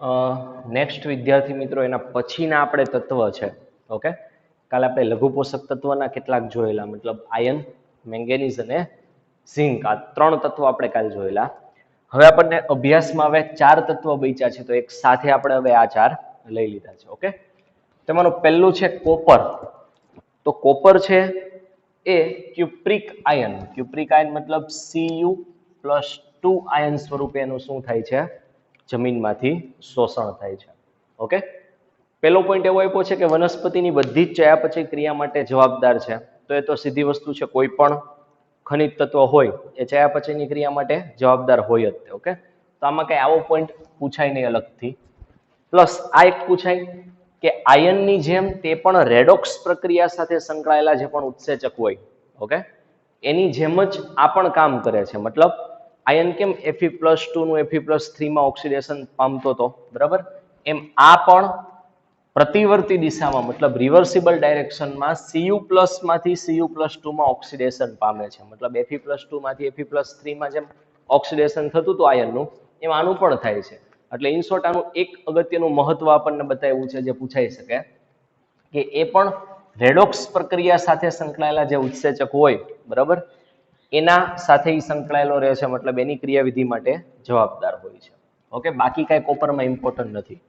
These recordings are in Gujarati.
નેક્સ્ટ વિદ્યાર્થી મિત્રો એના પછીના આપણે તત્વ છે. ઓકે, કાલે આપણે લઘુ પોષક તત્વના કેટલાક જોયેલા, મતલબ આયર્ન, મેંગેનીઝ અને ઝિંક, આ 3 તત્વો આપણે કાલે જોયેલા. હવે આપણને અભ્યાસમાં હવે 4 તત્વો બચ્યા છે, તો એક સાથે આપણે હવે આ 4 લઈ લીધા છે. ઓકે, તેમાંનું પહેલું છે કોપર. તો કોપર છે એ ક્યુપ્રિક આયન, ક્યુપ્રિક આયન મતલબ Cu+2 આયન સ્વરૂપે એનું શું થાય છે, જમીનમાંથી શોષણ થાય છે. ઓકે, પહેલો પોઈન્ટ એવો આપ્યો છે કે વનસ્પતિની બધી જ ચયાપચય ક્રિયા માટે જવાબદાર છે. તો એ તો સીધી વસ્તુ છે, કોઈ પણ ખનિજ તત્વ હોય એ ચયાપચયની ક્રિયા માટે જવાબદાર હોય જ તે. ઓકે, તો આમાં કઈ આવો પોઈન્ટ પૂછાય નહીં અલગથી. પ્લસ આ એક પૂછાય કે આયનની જેમ તે પણ રેડોક્સ પ્રક્રિયા સાથે સંકળાયેલા જે પણ ઉત્સેચક હોય, ઓકે, એની જેમ જ આ પણ કામ કરે છે. મતલબ આયન કેમ Fe+2 નું Fe+3 માં ઓક્સિડેશન પામતો હતો, બરાબર, એમ આ પણ પ્રતિવર્તી દિશામાં, મતલબ રિવર્સિબલ ડાયરેક્શનમાં Cu+ માંથી Cu+2 માં ઓક્સિડેશન પામે છે. મતલબ Fe+2 માંથી Fe+3 માં જેમ ઓક્સિડેશન થતું હતું આયનનું, એમ આનું પણ થાય છે. એટલે ઇન શોર્ટ આનું એક અગત્યનું મહત્વ આપણને બતાવ્યું છે, જે પૂછાઈ શકે કે એ પણ રેડોક્સ પ્રક્રિયા સાથે સંકળાયેલા જે ઉત્સેચક હોય, બરાબર, એના સાથે સંકળાયેલો રહે છે. મતલબ એની ક્રિયાવિધિ માટે જવાબદાર હોય છે. ઓકે, બાકી કાંઈ કોપરમાં ઇમ્પોર્ટન્ટ નથી.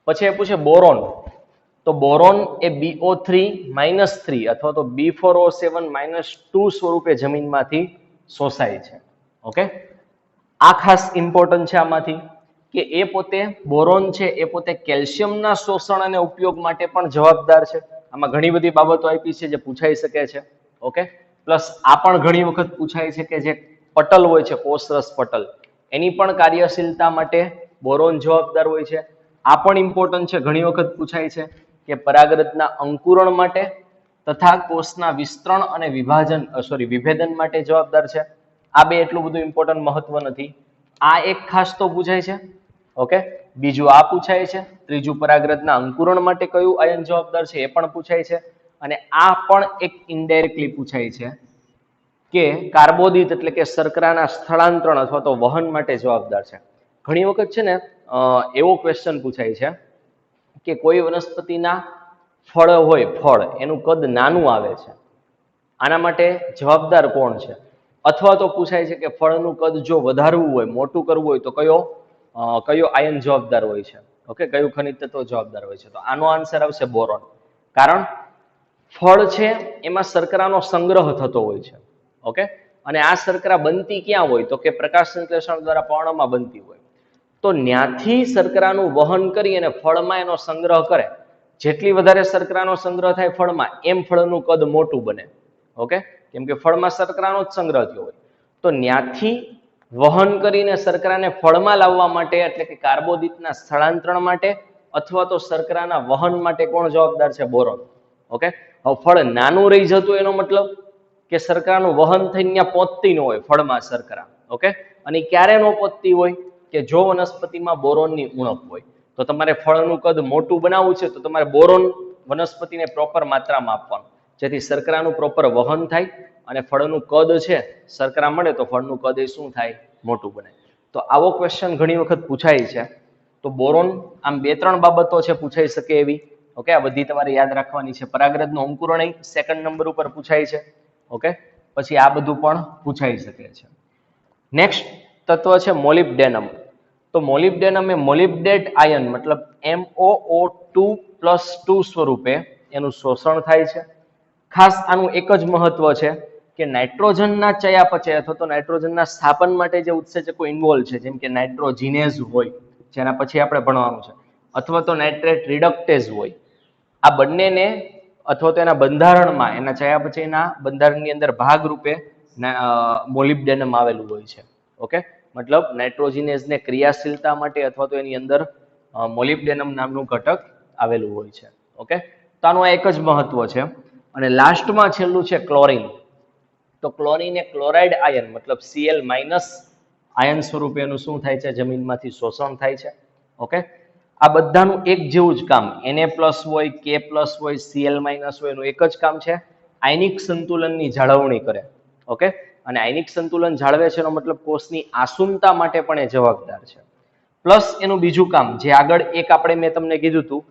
પછી એ પૂછે બોરોન. તો બોરોન એ BO3-3 અથવા તો B4O7-2 સ્વરૂપે જમીનમાંથી શોષાય છે. ઓકે, આ ખાસ ઇમ્પોર્ટન્ટ છે આમાંથી કે એ પોતે બોરોન છે એ પોતે કેલ્શિયમના શોષણ અને ઉપયોગ માટે પણ જવાબદાર છે. આમાં ઘણી બધી બાબતો આપી છે જે પૂછાઈ શકે છે. ઓકે, પ્લસ આ પણ ઘણી વખત પૂછાય છે કે જે પટલ હોય છે, કોષરસ પટલ, એની પણ કાર્યશીલતા માટે બોરોન જવાબદાર હોય છે. આ પણ ઇમ્પોર્ટન્ટ છે, ઘણી વખત પૂછાય છે કે પરાગરજના અંકુરણ માટે તથા કોષના વિસ્તરણ અને વિભેદન માટે જવાબદાર છે. આ બે એટલું બધું ઇમ્પોર્ટન્ટ મહત્વ નથી. આ એક ખાસ તો પૂછાય છે. ઓકે, બીજું આ પૂછાય છે. ત્રીજું પરાગરજના અંકુરણ માટે કયું આયન જવાબદાર છે એ પણ પૂછાય છે. અને આ પણ એક ઇનડાયરેક્ટલી પૂછાય છે કે કાર્બોદિત એટલે કે શર્કરાના સ્થળાંતરણ અથવા તો વહન માટે જવાબદાર છે. ઘણી વખત છે ને એવો ક્વેશ્ચન પૂછાય છે કે કોઈ વનસ્પતિના ફળ હોય, ફળ એનું કદ નાનું આવે છે, આના માટે જવાબદાર કોણ છે? અથવા તો પૂછાય છે કે ફળનું કદ જો વધારવું હોય, મોટું કરવું હોય તો કયો આયન જવાબદાર હોય છે? ઓકે, કયું ખનિજ તત્વ જવાબદાર હોય છે? તો આનો આન્સર આવશે બોરોન. કારણ ફળ છે એમાં શર્કરાનો સંગ્રહ થતો હોય છે. ઓકે, અને આ શર્કરા બનતી ક્યાં હોય? તો કે પ્રકાશ સંશ્લેષણ દ્વારા પર્ણમાં બનતી હોય. તો ન્યાથી શર્કરાનું વહન કરી અને ફળમાં એનો સંગ્રહ કરે. જેટલી વધારે શર્કરાનો સંગ્રહ થાય ફળમાં, એમ ફળનું કદ મોટું બને. ઓકે, કેમ કે ફળમાં શર્કરાનો જ સંગ્રહ થયો હોય. તો ન્યાથી વહન કરીને શર્કરાને ફળમાં લાવવા માટે, એટલે કે કાર્બોદિતના સ્થળાંતરણ માટે અથવા તો શર્કરાના વહન માટે કોણ જવાબદાર છે? બોરોન. ઓકે, હવે ફળ નાનું રહી જતું એનો મતલબ કે શર્કરાનું વહન થઈને ત્યાં પહોંચતી ન હોય ફળમાં શર્કરા. ઓકે, અને ક્યારે ન પહોંચતી હોય? કે જો વનસ્પતિમાં બોરોનની ઉણપ હોય. તો તમારે ફળનું કદ મોટું બનાવવું છે તો તમારે બોરોન વનસ્પતિને પ્રોપર માત્રામાં આપવાનું, જેથી શર્કરાનું પ્રોપર વહન થાય અને ફળનું કદ છે, શર્કરા મળે તો ફળનું કદ એ શું થાય? મોટું બને. તો આવો ક્વેશ્ચન ઘણી વખત પૂછાય છે. તો બોરોન આમ 2-3 બાબતો છે પૂછાઈ શકે એવી. ઓકે, આ બધી તમારે યાદ રાખવાની છે. પરાગરજનું અંકુરણ સેકન્ડ નંબર ઉપર પૂછાય છે. ઓકે, પછી આ બધું પણ પૂછાઈ શકે છે. નેક્સ્ટ તત્વ છે મોલિબ્ડેનમ. તો મોલિબ્ડેનમ એ મોલિબ્ડેટ આયન મતલબ MOO2+2 સ્વરૂપે એનું શોષણ થાય છે. ખાસ આનું એક જ મહત્વ છે કે નાઇટ્રોજનના ચયાપચય અથવા તો નાઇટ્રોજનના સ્થાપન માટે જે ઉત્સેચકો ઇન્વોલ્વ છે, જેમ કે નાઇટ્રોજિનેઝ હોય, જેના પછી આપણે ભણવાનું છે, અથવા તો નાઇટ્રેટ રિડક્ટેઝ હોય, આ બંનેને અથવા તો એના બંધારણમાં, એના ચયાપચયના બંધારણની અંદર ભાગરૂપે મોલિબ્ડેનમ આવેલું હોય છે. ઓકે, મતલબ નાઇટ્રોજિનેઝને ક્રિયાશીલતા માટે અથવા તો એની અંદર મોલિબ્ડેનમ નામનું ઘટક આવેલું હોય છે. ઓકે, તો આનું એક જ મહત્વ છે. અને લાસ્ટમાં છેલ્લું છે ક્લોરિન. તો ક્લોરિન એ ક્લોરાઇડ આયન મતલબ Cl- આયન સ્વરૂપે એનું શું થાય છે? જમીનમાંથી શોષણ થાય છે. ઓકે, આ બધાનું એક જેવું જ કામ, Na+ હોય, K+ હોય, Cl- હોય, એનું એક જ કામ છે, આયનિક સંતુલનની જાળવણી કરે. ઓકે, અને આયનિક સંતુલન જાળવે છે એનો મતલબ કોષની આસુનતા માટે પણ એ જવાબદાર છે. પ્લસ એનું બીજું કામ જે આગળ એક આપણે મેં તમને કીધું હતું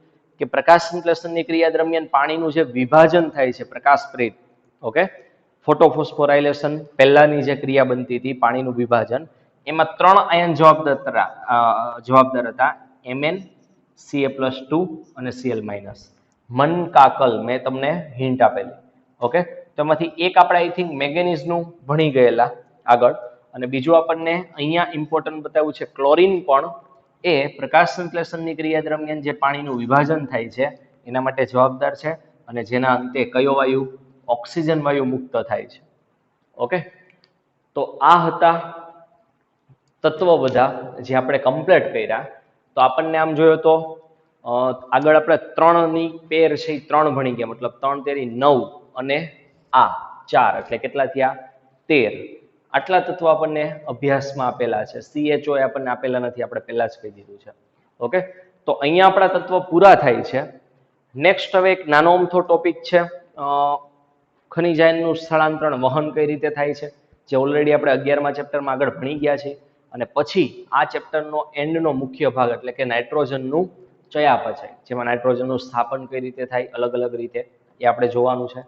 કે પ્રકાશ સંશ્લેષણની ક્રિયા દરમિયાન પાણીનું જે વિભાજન થાય છે પ્રકાશ પ્રેરિત, ઓકે, ફોટોફોસ્ફોરાઇલેશન પહેલાની જે ક્રિયા બનતી હતી પાણીનું વિભાજન, એમાં 3 આયન જવાબદાર હતા Mn, Ca+2 અને Cl-. મન કાકલ મેં તમને હિન્ટ આપેલી, ઓકે. તો એમાંથી એક આપણે આઈ થિંક મેંગેનીઝનું ભણી ગયેલા આગળ, અને બીજું આપણને અહીંયા ઇમ્પોર્ટન્ટ બતાવ્યું છે ક્લોરીન પણ એ પ્રકાશ સંશ્લેષણની ક્રિયા દરમિયાન જે પાણીનું વિભાજન થાય છે એના માટે જવાબદાર છે, અને જેના અંતે કયો વાયુ? ઓક્સિજન વાયુ મુક્ત થાય છે, ઓકે. તો આ હતા તત્વ બધા જે આપણે કમ્પ્લીટ કર્યા. તો આપણને આમ જોયો તો આગળ આપણે 3ની પેર છે 3 ભણી ગયા, મતલબ 3 તેરી 9 અને આ 4 એટલે કેટલા થયા? 13. આટલા તત્વો આપણને અભ્યાસમાં આપેલા છે. CHO આપણને આપેલા નથી, આપણે પહેલા જ કહી દીધું છે, ઓકે. તો અહીંયા આપણા તત્વો પૂરા થાય છે. નેક્સ્ટ હવે એક નાનો અમથો ટોપિક છે ખનિજ આયનનું સ્થળાંતરણ વહન કઈ રીતે થાય છે, જે ઓલરેડી આપણે 11મા ચેપ્ટરમાં આગળ ભણી ગયા છીએ. અને પછી આ ચેપ્ટરનો એન્ડનો મુખ્ય ભાગ એટલે કે નાઇટ્રોજનનું ચયાપચય, જેમાં નાઇટ્રોજનનું સ્થાપન કઈ રીતે થાય અલગ અલગ રીતે એ આપણે જોવાનું છે,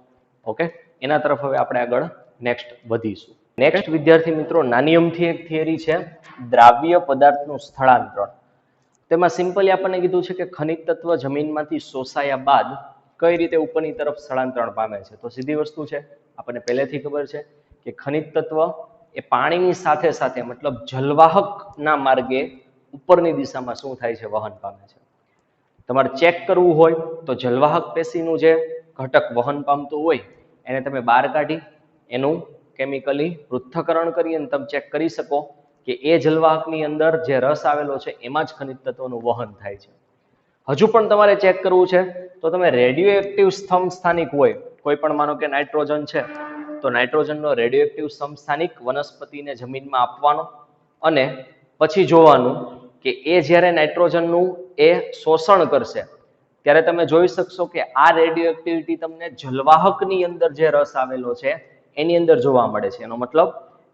ઓકે. એના તરફ હવે આપણે આગળ નેક્સ્ટ વધીશું. નેક્સ્ટ વિદ્યાર્થી મિત્રો, નાની અમથી એક થિયરી છે દ્રાવ્ય પદાર્થનું સ્થળાંતરણ. તેમાં સિમ્પલી આપણને કીધું છે કે ખનિજ તત્વ જમીનમાંથી શોષાયા બાદ કઈ રીતે ઉપરની તરફ સ્થળાંતરણ પામે છે. તો સીધી વસ્તુ છે, આપણને પહેલેથી ખબર છે કે ખનિજ તત્વ એ પાણીની સાથે સાથે મતલબ જલવાહકના માર્ગે ઉપરની દિશામાં શું થાય છે? વહન પામે છે. તમારે ચેક કરવું હોય તો જલવાહક પેશીનું જે ઘટક વહન પામતું હોય એને તમે બહાર કાઢી એનું કેમિકલી પૃથ્થકરણ કરી અને તમે ચેક કરી શકો કે એ જલવાહકની અંદર જે રસ આવેલો છે એમાં જ ખનિજ તત્વોનું વહન થાય છે. હજુ પણ તમારે ચેક કરવું છે તો તમે રેડિયો એક્ટિવ સમસ્થાનિક હોય, કોઈ પણ માનો કે નાઇટ્રોજન છે તો નાઇટ્રોજનનો રેડિયો એક્ટિવ સમસ્થાનિક વનસ્પતિને જમીનમાં આપવાનો, અને પછી જોવાનું કે એ જ્યારે નાઇટ્રોજનનું એ શોષણ કરશે ત્યારે તમે જોઈ શકશો કે આ રેડિયો એક્ટિવિટી તમને જલવાહકની અંદર જે રસ આવેલો છે એની અંદર જોવા મળે છે. એનો મતલબ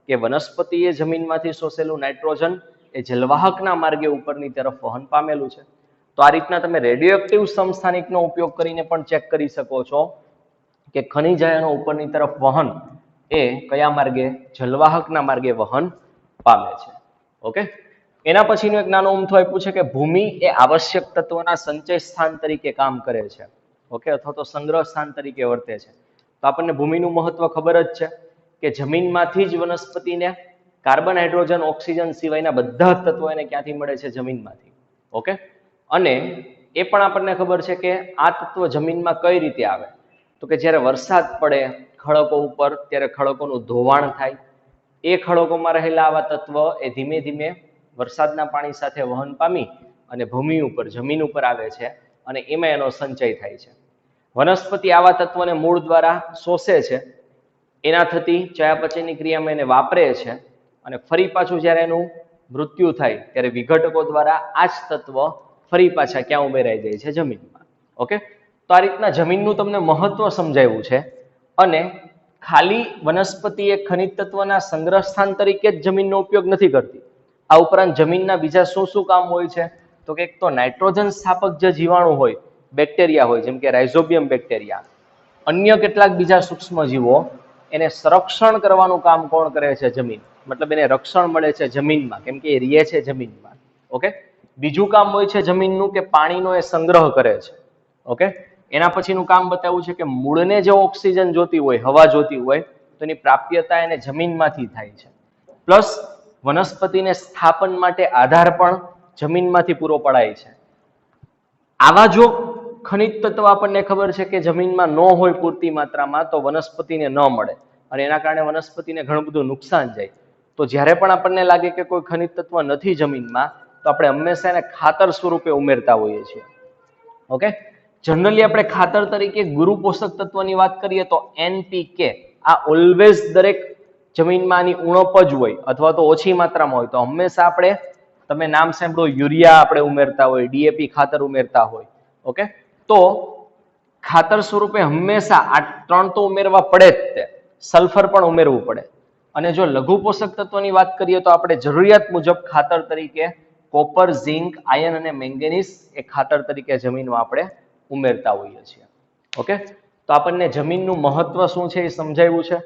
કે વનસ્પતિએ જમીનમાંથી શોષેલું નાઇટ્રોજન એ જલવાહકના માર્ગે ઉપરની તરફ વહન પામેલું છે. તો આ રીતના તમે રેડિયો એક્ટિવ સમસ્થાનિકનો ઉપયોગ કરીને પણ ચેક કરી શકો છો કે ખનિજ આયનો ઉપરની તરફ વહન એ કયા માર્ગે? જલવાહકના માર્ગે વહન પામે છે, ઓકે. એના પછીનું એક નાનું અમથું આપ્યું છે કે ભૂમિ એ આવશ્યક તત્વના સંચય સ્થાન તરીકે કામ કરે છે, ઓકે, અથવા તો સંગ્રહ સ્થાન તરીકે વર્તે છે. તો આપણને ભૂમિનું મહત્વ ખબર જ છે કે જમીનમાંથી જ વનસ્પતિને કાર્બન, હાઇડ્રોજન, ઓક્સિજન સિવાયના બધા જ તત્વો એને ક્યાંથી મળે છે? જમીનમાંથી, ઓકે. અને એ પણ આપણને ખબર છે કે આ તત્વ જમીનમાં કઈ રીતે આવે? તો કે જ્યારે વરસાદ પડે ખડકો ઉપર ત્યારે ખડકોનું ધોવાણ થાય, એ ખડકોમાં રહેલા આવા તત્વ એ ધીમે ધીમે વરસાદના પાણી સાથે વહન પામી અને ભૂમિ ઉપર, જમીન ઉપર આવે છે, અને એમાં એનો સંચય થાય છે. વનસ્પતિ આવા તત્વોને મૂળ દ્વારા શોષે છે, એના થતી ચયાપચયની ક્રિયામાં એને વાપરે છે, અને ફરી પાછું જ્યારે એનું મૃત્યુ થાય ત્યારે વિઘટકો દ્વારા આ જ તત્વ ફરી પાછા ક્યાં ઉમેરાઈ જાય છે? જમીનમાં, ઓકે. તો આ રીતના જમીનનું તમને મહત્વ સમજાવ્યું છે, અને ખાલી વનસ્પતિ એ ખનિજ તત્વના સંગ્રહ સ્થાન તરીકે જ જમીનનો ઉપયોગ નથી કરતી. આ ઉપરાંત જમીનના બીજા શું શું કામ હોય છે? તો કે એક તો નાઇટ્રોજન સ્થાપક જે જીવાણુ હોય, બેક્ટેરિયા હોય, જેમ કે રાઇઝોબિયમ બેક્ટેરિયા, અન્ય કેટલાક બીજા સૂક્ષ્મ જીવો, એને સંરક્ષણ કરવાનું કામ કોણ કરે છે? જમીન. મતલબ એને રક્ષણ મળે છે જમીનમાં, કેમ કે એ રહે છે જમીનમાં, ઓકે. બીજું કામ હોય છે જમીનનું કે પાણીનો એ સંગ્રહ કરે છે, ઓકે. એના પછીનું કામ બતાવ્યું છે કે મૂળને જે ઓક્સિજન જોતી હોય, હવા જોતી હોય, તો એની પ્રાપ્યતા એને જમીનમાંથી થાય છે. પ્લસ વનસ્પતિને સ્થાપન માટે આધાર પણ જમીનમાંથી પૂરો પડાય છે. આવા જો ખનિજ તત્વ આપણને ખબર છે કે જમીનમાં ન હોય પૂરતી માત્રામાં તો વનસ્પતિને ન મળે, અને એના કારણે વનસ્પતિને ઘણું બધું નુકસાન જાય. તો જ્યારે પણ આપણને લાગે કે કોઈ ખનિજ તત્વ નથી જમીનમાં તો આપણે હંમેશા એને ખાતર સ્વરૂપે ઉમેરતા હોઈએ છીએ, ઓકે. જનરલી આપણે ખાતર તરીકે ગુરુ પોષક તત્વની વાત કરીએ તો NPK, આ ઓલવેઝ દરેક જમીનમાં આની ઉણપ જ હોય અથવા તો ઓછી માત્રામાં હોય તો હંમેશા આપણે, તમે નામ સાંભળો, યુરિયા આપણે ઉમેરતા હોય, DAP ખાતર ઉમેરતા હોય, ઓકે. તો ખાતર સ્વરૂપે હંમેશા આ 3 તો ઉમેરવા પડે જ, તે સલ્ફર પણ ઉમેરવું પડે. અને જો લઘુ પોષક તત્વની વાત કરીએ તો આપણે જરૂરિયાત મુજબ ખાતર તરીકે કોપર, ઝિંક, આયર્ન અને મેંગેનીઝ એ ખાતર તરીકે જમીનમાં આપણે ઉમેરતા હોઈએ છીએ. ઓકે, તો આપણને જમીનનું મહત્વ શું છે એ સમજાવ્યું છે.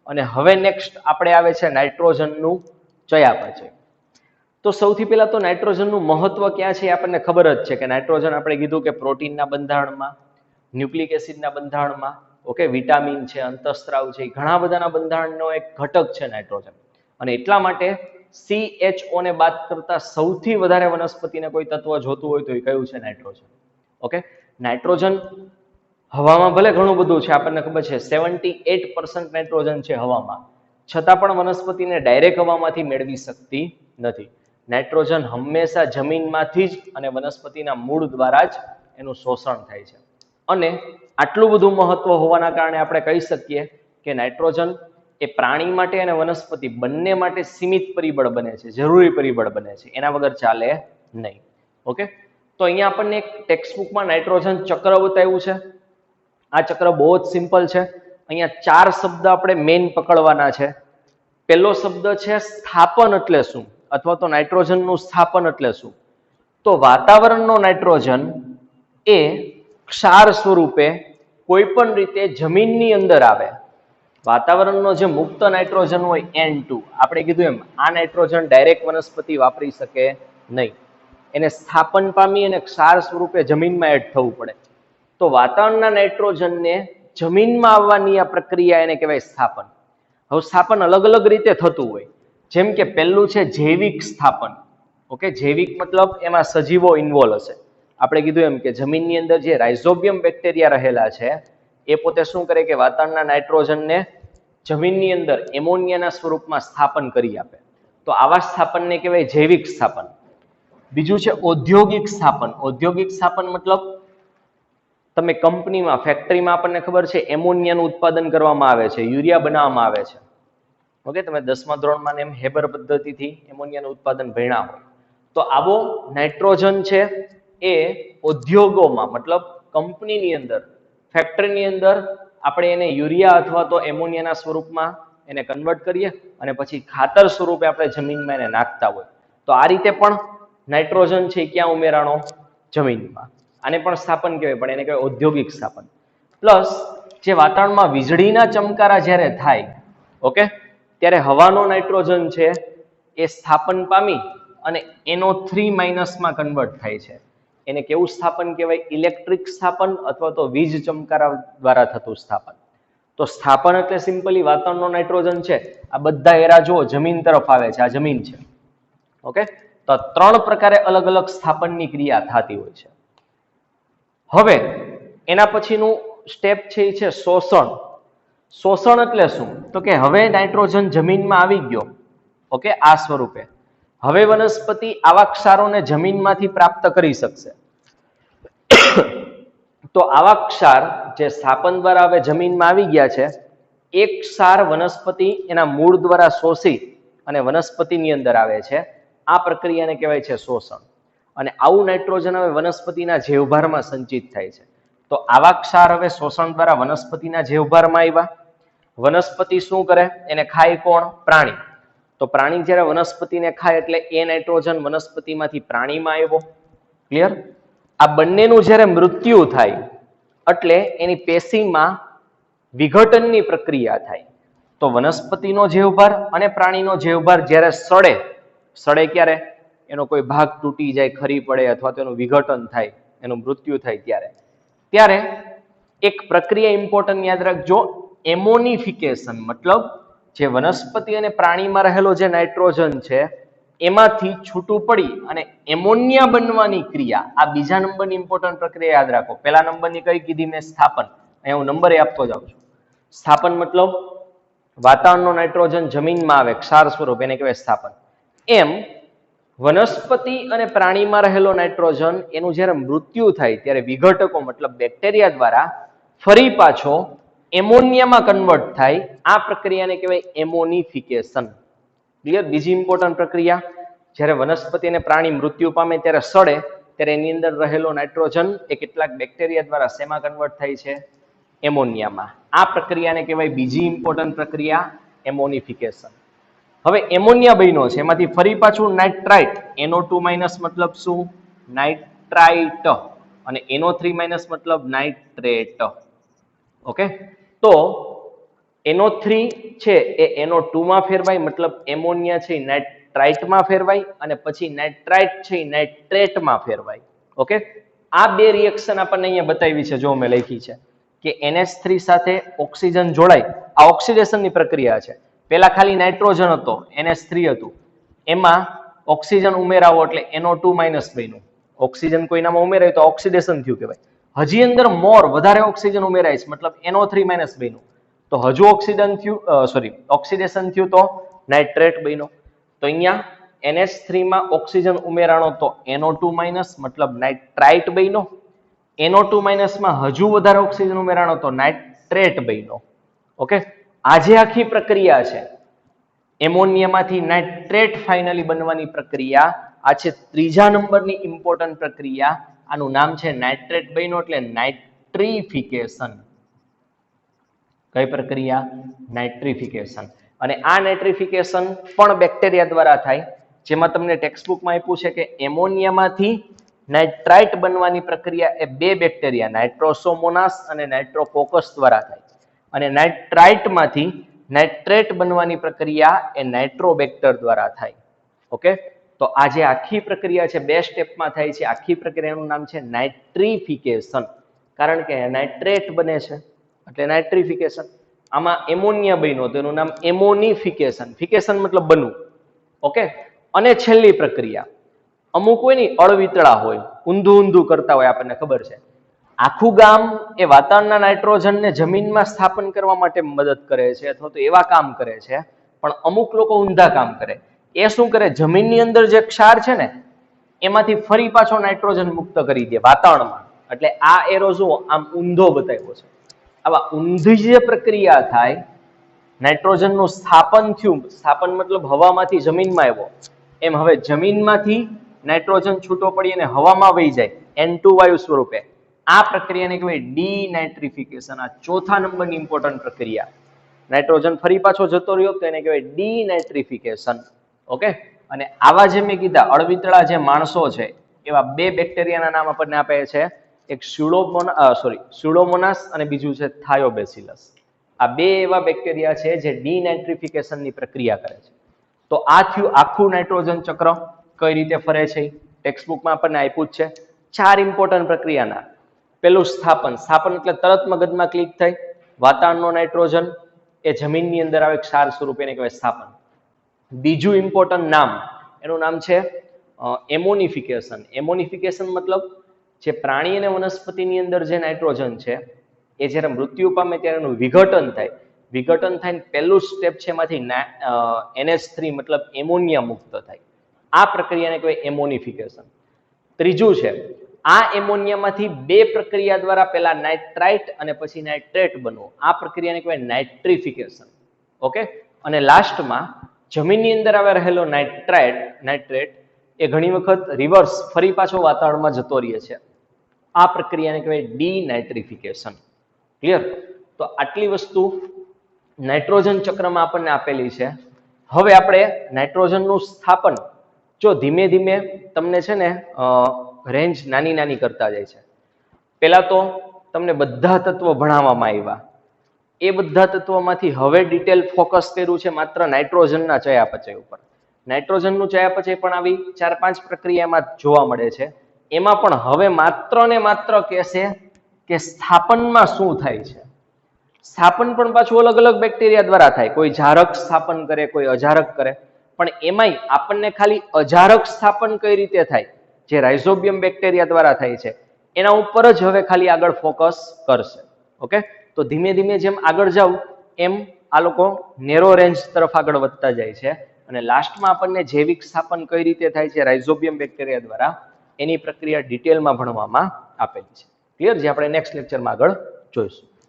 અને હવે નેક્સ્ટ આપણે આવે છે નાઇટ્રોજનનું ચયાપચય. તો સૌથી પહેલા તો નાઇટ્રોજનનું મહત્વ ક્યાં છે એ આપણને ખબર જ છે કે નાઇટ્રોજન આપણે કીધું કે પ્રોટીનના બંધારણમાં, ન્યુક્લિક એસિડના બંધારણમાં, ઓકે, વિટામિન છે, અંતઃસ્ત્રાવ છે, ઘણા બધાના બંધારણનો એક ઘટક છે નાઇટ્રોજન. અને એટલા માટે CHO ને બાદ કરતા સૌથી વધારે વનસ્પતિને કોઈ તત્વ જોતું હોય તો એ કયું છે? નાઇટ્રોજન. ઓકે, નાઇટ્રોજન હવામાં ભલે ઘણું બધું છે, આપણને ખબર છે 78% નાઇટ્રોજન છે હવામાં, છતાં પણ વનસ્પતિને ડાયરેક્ટ હવામાંથી મેળવી શકતી નથી. નાઇટ્રોજન હંમેશા જમીનમાંથી જ અને વનસ્પતિના મૂળ દ્વારા જ એનું શોષણ થાય છે. અને આટલું બધું મહત્વ હોવાના કારણે આપણે કહી શકીએ કે નાઇટ્રોજન એ પ્રાણી માટે અને વનસ્પતિ બંને માટે સીમિત પરિબળ બને છે, જરૂરી પરિબળ બને છે, એના વગર ચાલે નહીં. ઓકે, તો અહીંયા આપણને એક ટેક્સ્ટબુકમાં નાઇટ્રોજન ચક્ર બતાવ્યું છે. આ ચક્ર બહુ જ સિમ્પલ છે. અહીંયા 4 શબ્દ આપણે મેઇન પકડવાના છે. પહેલો શબ્દ છે સ્થાપન એટલે શું, અથવા તો નાઇટ્રોજનનું સ્થાપન એટલે શું? તો વાતાવરણનો નાઇટ્રોજન એ ક્ષાર સ્વરૂપે કોઈ પણ રીતે જમીનની અંદર આવે. વાતાવરણનો જે મુક્ત નાઇટ્રોજન હોય N2, આપણે કીધું એમ આ નાઇટ્રોજન ડાયરેક્ટ વનસ્પતિ વાપરી શકે નહીં. એને સ્થાપન પામી અને ક્ષાર સ્વરૂપે જમીનમાં એડ થવું પડે. તો વાતાવરણના નાઇટ્રોજનને જમીનમાં આવવાની આ પ્રક્રિયા એને કહેવાય સ્થાપન. હવે સ્થાપન અલગ અલગ રીતે થતું હોય. જેમ કે પહેલું છે જૈવિક સ્થાપન. ઓકે, જૈવિક મતલબ એમાં સજીવો ઇન્વોલ્વ હશે. આપણે કીધું એમ કે જમીનની અંદર જે રાઇઝોબિયમ બેક્ટેરિયા રહેલા છે એ પોતે શું કરે કે વાતાવરણના નાઇટ્રોજનને જમીનની અંદર એમોનિયાના સ્વરૂપમાં સ્થાપન કરી આપે. તો આવા સ્થાપનને કહેવાય જૈવિક સ્થાપન. બીજું છે ઔદ્યોગિક સ્થાપન. ઔદ્યોગિક સ્થાપન મતલબ તમે કંપનીમાં, ફેક્ટરીમાં આપણને ખબર છે એમોનિયાનું ઉત્પાદન કરવામાં આવે છે, યુરિયા બનાવવામાં આવે છે. ઓકે, તમે 10મા ધોરણમાં એમ હેબર પદ્ધતિથી એમોનિયાનું ઉત્પાદન ભણ્યા હોય. તો આવો નાઇટ્રોજન છે એ ઉદ્યોગોમાં, મતલબ કંપનીની અંદર, ફેક્ટરીની અંદર આપણે એને યુરિયા અથવા તો એમોનિયાના સ્વરૂપમાં એને કન્વર્ટ કરીએ અને પછી ખાતર સ્વરૂપે આપણે જમીનમાં એને નાખતા હોય. તો આ રીતે પણ નાઇટ્રોજન છે ક્યાં ઉમેરાણો? જમીનમાં. આને પણ સ્થાપન કહેવાય, પણ એને કહેવાય ઔદ્યોગિક સ્થાપન. પ્લસ જે વાતાવરણમાં વીજળીના ચમકારા જ્યારે થાય, ઓકે, ત્યારે હવાનો નાઇટ્રોજન છે એ સ્થાપન પામી અને NO3- માં કન્વર્ટ થાય છે. એને કેવું સ્થાપન કહેવાય? ઇલેક્ટ્રિક સ્થાપન અથવા તો વીજ ચમકારા દ્વારા થતું સ્થાપન. તો સ્થાપન એટલે સિમ્પલી વાતાવરણનો નાઇટ્રોજન છે, આ બધા એરા જુઓ જમીન તરફ આવે છે, આ જમીન છે. ઓકે, તો 3 પ્રકારે અલગ અલગ સ્થાપનની ક્રિયા થતી હોય છે. હવે એના પછીનું સ્ટેપ છે એ છે શોષણ. શોષણ એટલે શું? તો કે હવે નાઇટ્રોજન જમીનમાં આવી ગયો, ઓકે, આ સ્વરૂપે. હવે વનસ્પતિ આવા ક્ષારોને જમીનમાંથી પ્રાપ્ત કરી શકશે. તો આવા ક્ષાર જે સ્થાપન દ્વારા હવે જમીનમાં આવી ગયા છે, એક ક્ષાર વનસ્પતિ એના મૂળ દ્વારા શોષી અને વનસ્પતિની અંદર આવે છે. આ પ્રક્રિયાને કહેવાય છે શોષણ. અને આવું નાઇટ્રોજન હવે વનસ્પતિના જેવભારમાં સંચિત થાય છે. તો આવા ક્ષાર હવે શોષણ દ્વારા વનસ્પતિના જેવભારમાં આવ્યા. વનસ્પતિ શું કરે? એને ખાય કોણ? પ્રાણી. તો પ્રાણી જ્યારે વનસ્પતિને ખાય એટલે એ નાઇટ્રોજન વનસ્પતિમાંથી પ્રાણીમાં આવ્યો. ક્લિયર? આ બંનેનું જ્યારે મૃત્યુ થાય એટલે એની પેશીમાં વિઘટનની પ્રક્રિયા થાય. તો વનસ્પતિનો જેવભાર અને પ્રાણીનો જેવભાર જ્યારે સડે ક્યારે? એનો કોઈ ભાગ તૂટી જાય, ખરી પડે, અથવા તો એનું વિઘટન થાય, એનું મૃત્યુ થાય ત્યારે એક પ્રક્રિયા ઇમ્પોર્ટન્ટ યાદ રાખજો, એમોનિફિકેશન. મતલબ જે વનસ્પતિ અને પ્રાણીમાં રહેલો જે નાઇટ્રોજન છે એમાંથી છૂટું પડી અને એમોનિયા બનવાની ક્રિયા, આ બીજા નંબરની ઇમ્પોર્ટન્ટ પ્રક્રિયા યાદ રાખો. પહેલા નંબરની કઈ કીધી મેં? સ્થાપન. અહીંયા હું નંબર આપતો જાઉં છું. સ્થાપન મતલબ વાતાવરણનો નાઇટ્રોજન જમીનમાં આવે ક્ષાર સ્વરૂપ, એને કહેવાય સ્થાપન. એમ વનસ્પતિ અને પ્રાણીમાં રહેલો નાઇટ્રોજન એનું જ્યારે મૃત્યુ થાય ત્યારે વિઘટકો મતલબ બેક્ટેરિયા દ્વારા ફરી પાછો એમોનિયામાં કન્વર્ટ થાય. આ પ્રક્રિયાને કહેવાય એમોનિફિકેશન. ક્લિયર? બીજી ઇમ્પોર્ટન્ટ પ્રક્રિયા, જ્યારે વનસ્પતિ અને પ્રાણી મૃત્યુ પામે ત્યારે સડે ત્યારે એની અંદર રહેલો નાઇટ્રોજન એ કેટલાક બેક્ટેરિયા દ્વારા શેમાં કન્વર્ટ થાય છે? એમોનિયામાં. આ પ્રક્રિયાને કહેવાય બીજી ઇમ્પોર્ટન્ટ પ્રક્રિયા એમોનિફિકેશન. હવે એમોનિયા બન્યો છે, એમાંથી ફરી પાછું નાઇટ્રાઇટ, NO2 માઇનસ મતલબ શું? નાઇટ્રાઇટ, અને NO3 માઇનસ મતલબ નાઇટ્રેટ. ઓકે, તો NO3 છે એ NO2 માં ફેરવાય, મતલબ એમોનિયા છે નાઇટ્રાઇટમાં ફેરવાય, અને પછી નાઇટ્રાઇટ છે નાઇટ્રેટમાં ફેરવાય. ઓકે, આ બે રિએક્શન આપણને અહીંયા બતાવી છે, જો મેં લખી છે કે NH3 સાથે ઓક્સિજન જોડાય, આ ઓક્સિડેશનની પ્રક્રિયા છે. પેલા ખાલી નાઇટ્રોજન હતો, NH3 હતું, એમાં ઓક્સિજન ઉમેરાવો એટલે NO2 માઇનસ બન્યું. ઓક્સિજન કોઈનામાં ઉમેરાય તો ઓક્સિડેશન થયું કહેવાય. હજી અંદર વધારે ઓક્સિજન ઉમેરાય છે, મતલબ NO3 માઇનસ બન્યું, તો હજુ ઓક્સિડેશન થયું તો નાઇટ્રેટ બન્યો. તો અહીંયા NH3 માં ઓક્સિજન ઉમેરાણો તો NO2 માઇનસ મતલબ નાઇટ્રાઇટ બન્યો. NO2 માઇનસ માં હજુ વધારે ઓક્સિજન ઉમેરાણો તો નાઇટ્રેટ બન્યો. ઓકે, આ જે આખી પ્રક્રિયા છે એમોનિયામાંથી નાઇટ્રેટ ફાઇનલી બનવાની પ્રક્રિયા, આ છે ત્રીજા નંબરની ઇમ્પોર્ટન્ટ પ્રક્રિયા. આનું નામ છે નાઇટ્રેટ બન્યો એટલે નાઇટ્રિફિકેશન. કઈ પ્રક્રિયા? નાઇટ્રિફિકેશન. અને આ નાઇટ્રિફિકેશન પણ બેક્ટેરિયા દ્વારા થાય, જેમાં તમને ટેક્સ્ટબુકમાં આપ્યું છે કે એમોનિયામાંથી નાઇટ્રાઇટ બનવાની પ્રક્રિયા એ બે બેક્ટેરિયા નાઇટ્રોસોમોનાસ અને નાઇટ્રોકોકસ દ્વારા થાય, અને નાઇટ્રાઇટમાંથી નાઇટ્રેટ બનવાની પ્રક્રિયા એ નાઇટ્રોબેક્ટર દ્વારા થાય. ઓકે, તો આ જે આખી પ્રક્રિયા છે બે સ્ટેપમાં થાય છે. આખી પ્રક્રિયાનું નામ છે નાઇટ્રિફિકેશન, કારણ કે નાઇટ્રેટ બને છે એટલે નાઇટ્રિફિકેશન. આમાં એમોનિયા બન્યો તો એનું નામ એમોનિફિકેશન. ફિકેશન મતલબ બનવું. ઓકે, અને છેલ્લી પ્રક્રિયા અમુક હોય ને અળવિતળા હોય, ઊંધું ઊંધું કરતા હોય, આપણને ખબર છે. આખું ગામ એ વાતાવરણના નાઇટ્રોજનને જમીનમાં સ્થાપન કરવા માટે મદદ કરે છે, અથવા તો એવા કામ કરે છે, પણ અમુક લોકો ઊંધા કામ કરે. એ શું કરે? જમીનની અંદર જે ક્ષાર છે ને એમાંથી ફરી પાછો નાઇટ્રોજન મુક્ત કરી દે વાતાવરણમાં. એટલે આ એરો જુઓ આમ ઊંધો બતાવ્યો છે. આવા ઊંધી જે પ્રક્રિયા થાય, નાઇટ્રોજનનું સ્થાપન થયું, સ્થાપન મતલબ હવામાંથી જમીનમાં આવ્યો, એમ હવે જમીનમાંથી નાઇટ્રોજન છૂટો પડી અને હવામાં વહી જાય N2 વાયુ સ્વરૂપે. આ પ્રક્રિયાને કહેવાય ડીનાઇટ્રિફિકેશન. આ ચોથા નંબરની ઇમ્પોર્ટન્ટ પ્રક્રિયા. નાઇટ્રોજન ફરી પાછો જતો રહ્યો તો એને કહેવાય ડીનાઇટ્રિફિકેશન. ઓકે, અને આવા જે મેં કીધા અળવિતળા જે માણસો છે એવા બે બેક્ટેરિયાના નામ આપણને આપે છે. એક સ્યુડોમોનાસ અને બીજું છે થાયોબેસિલસ. આ બે એવા બેક્ટેરિયા છે જે ડીનાઇટ્રિફિકેશનની પ્રક્રિયા કરે છે. તો આ થયું આખું નાઇટ્રોજન ચક્ર. કઈ રીતે ફરે છે ટેક્સ્ટબુકમાં આપણને આપ્યું જ છે. 4 ઇમ્પોર્ટન્ટ પ્રક્રિયાના. પેલું સ્થાપન. સ્થાપન એટલે તરત મગજમાં ક્લિક થાય. વાતાવરણનો નાઇટ્રોજન એ જમીનની અંદર આવે ક્ષાર સ્વરૂપે, એને કહેવાય સ્થાપન. બીજું ઇમ્પોર્ટન્ટ નામ, એનું નામ છે એમોનિફિકેશન. એમોનિફિકેશન મતલબ જે પ્રાણી અને વનસ્પતિની અંદર જે નાઇટ્રોજન છે એ જ્યારે મૃત્યુ પામે ત્યારે એનું વિઘટન થાય. વિઘટન થાય પહેલું સ્ટેપ છે એમાંથી NH3 મતલબ એમોનિયા મુક્ત થાય. આ પ્રક્રિયાને કહેવાય એમોનિફિકેશન. ત્રીજું છે આ એમોનિયામાંથી બે પ્રક્રિયા દ્વારા પહેલા નાઇટ્રાઇટ અને પછી નાઇટ્રેટ બનવો. આ પ્રક્રિયાને કહેવાય નાઇટ્રિફિકેશન. ઓકે, અને લાસ્ટમાં જમીનની અંદર આવે રહેલો નાઇટ્રેટ એ ઘણી વખત રિવર્સ ફરી પાછો વાતાવરણમાં જતો રહે છે. આ પ્રક્રિયાને કહેવાય ડીનાઇટ્રિફિકેશન. ક્લિયર? તો આટલી વસ્તુ નાઇટ્રોજન ચક્રમાં આપણને આપેલી છે. હવે આપણે નાઇટ્રોજનનું સ્થાપન જો ધીમે ધીમે તમને છે ને રેન્જ નાની નાની કરતા જાય છે. પહેલા તો તમને બધા તત્વો ભણાવવામાં આવ્યા. એ બધા તત્વોમાંથી હવે ડિટેલ ફોકસ કર્યું છે માત્ર નાઇટ્રોજનના ચયાપચય ઉપર. નાઇટ્રોજનનું ચયાપચય પણ આવી 4-5 પ્રક્રિયામાં જોવા મળે છે. એમાં પણ હવે માત્ર ને માત્ર કહેશે કે સ્થાપનમાં શું થાય છે. સ્થાપન પણ પાછું અલગ અલગ બેક્ટેરિયા દ્વારા થાય. કોઈ જારક સ્થાપન કરે, કોઈ અજારક કરે. પણ એમાંય આપણને ખાલી અજારક સ્થાપન કઈ રીતે થાય, જે રાઇઝોબિયમ બેક્ટેરિયા દ્વારા થાય છે, એના ઉપર જ હવે ખાલી આગળ ફોકસ કરશે. ઓકે, તો ધીમે ધીમે જેમ આગળ જાવ એમ આ લોકો નેરો રેન્જ તરફ આગળ વધતા જાય છે. અને લાસ્ટમાં આપણને જૈવિક સ્થાપન કઈ રીતે થાય છે રાઇઝોબિયમ બેક્ટેરિયા દ્વારા, એની પ્રક્રિયા ડિટેલમાં ભણવામાં આપેલી છે. ક્લિયર? જે આપણે નેક્સ્ટ લેક્ચરમાં આગળ જોઈશું.